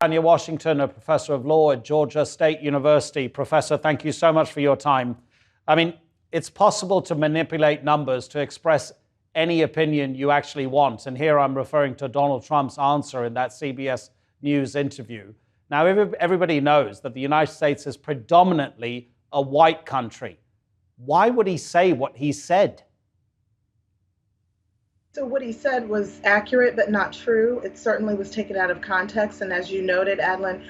Tanya Washington, a professor of law at Georgia State University. Professor, thank you so much for your time. I mean, it's possible to manipulate numbers to express any opinion you actually want. And here I'm referring to Donald Trump's answer in that CBS News interview. Now, everybody knows that the United States is predominantly a white country. Why would he say what he said? So what he said was accurate, but not true. It certainly was taken out of context. And as you noted, Adlin,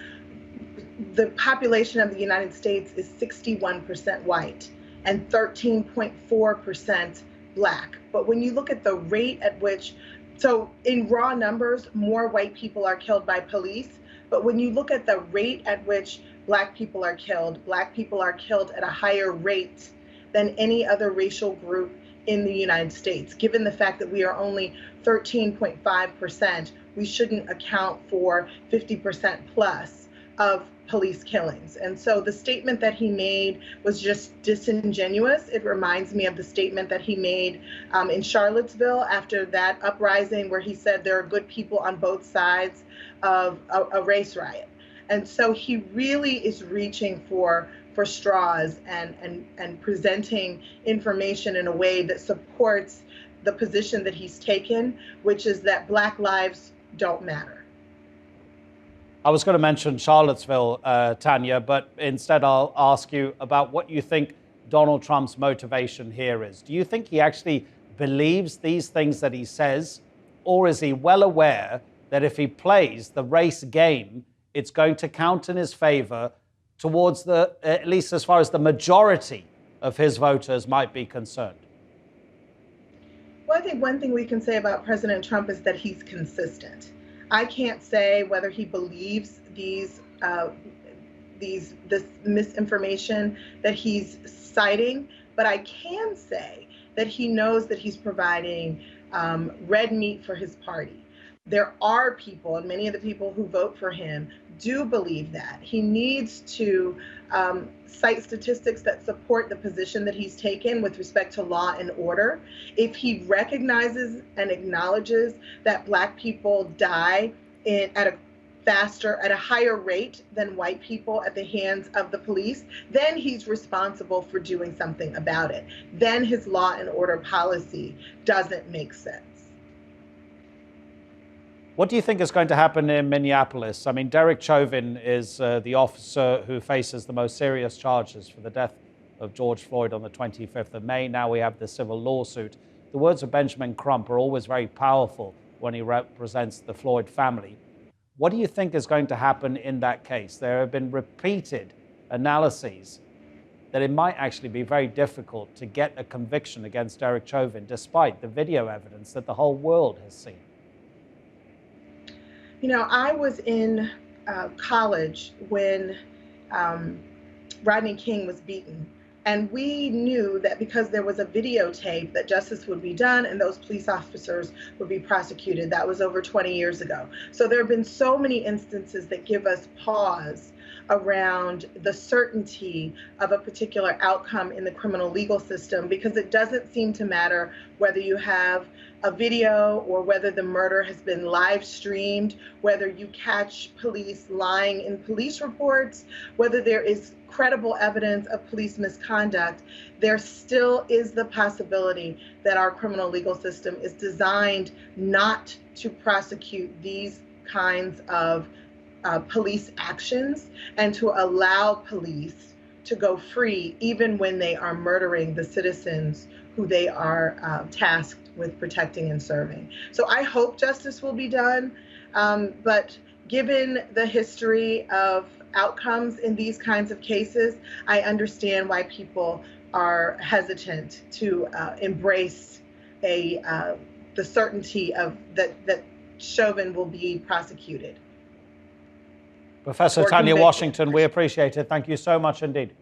the population of the United States is 61% white and 13.4% Black. But when you look at the rate at which, so in raw numbers, more white people are killed by police. But when you look at the rate at which Black people are killed at a higher rate than any other racial group in the United States. Given the fact that we are only 13.5%, we shouldn't account for 50% plus of police killings. And so the statement that he made was just disingenuous. It reminds me of the statement that he made in Charlottesville after that uprising where he said there are good people on both sides of a race riot. And so he really is reaching for straws and presenting information in a way that supports the position that he's taken, which is that Black lives don't matter. I was going to mention Charlottesville, Tanya, but instead I'll ask you about what you think Donald Trump's motivation here is. Do you think he actually believes these things that he says, or is he well aware that if he plays the race game, it's going to count in his favor towards at least as far as the majority of his voters might be concerned? Well, I think one thing we can say about President Trump is that he's consistent. I can't say whether he believes this misinformation that he's citing, but I can say that he knows that he's providing red meat for his party. There are people, and many of the people who vote for him do believe that. He needs to cite statistics that support the position that he's taken with respect to law and order. If he recognizes and acknowledges that Black people die at a higher rate than white people at the hands of the police, then he's responsible for doing something about it. Then his law and order policy doesn't make sense. What do you think is going to happen in Minneapolis? I mean, Derek Chauvin is the officer who faces the most serious charges for the death of George Floyd on the 25th of May. Now we have the civil lawsuit. The words of Benjamin Crump are always very powerful when he represents the Floyd family. What do you think is going to happen in that case? There have been repeated analyses that it might actually be very difficult to get a conviction against Derek Chauvin, despite the video evidence that the whole world has seen. You know, I was in college when Rodney King was beaten. And we knew that because there was a videotape that justice would be done and those police officers would be prosecuted. That was over 20 years ago. So there have been so many instances that give us pause around the certainty of a particular outcome in the criminal legal system, because it doesn't seem to matter whether you have a video or whether the murder has been live streamed, whether you catch police lying in police reports, whether there is credible evidence of police misconduct. There still is the possibility that our criminal legal system is designed not to prosecute these kinds of police actions and to allow police to go free even when they are murdering the citizens who they are tasked with protecting and serving. So I hope justice will be done, but given the history of outcomes in these kinds of cases, I understand why people are hesitant to embrace the certainty of that Chauvin will be prosecuted. Professor Tanya Washington, we appreciate it. Thank you so much indeed.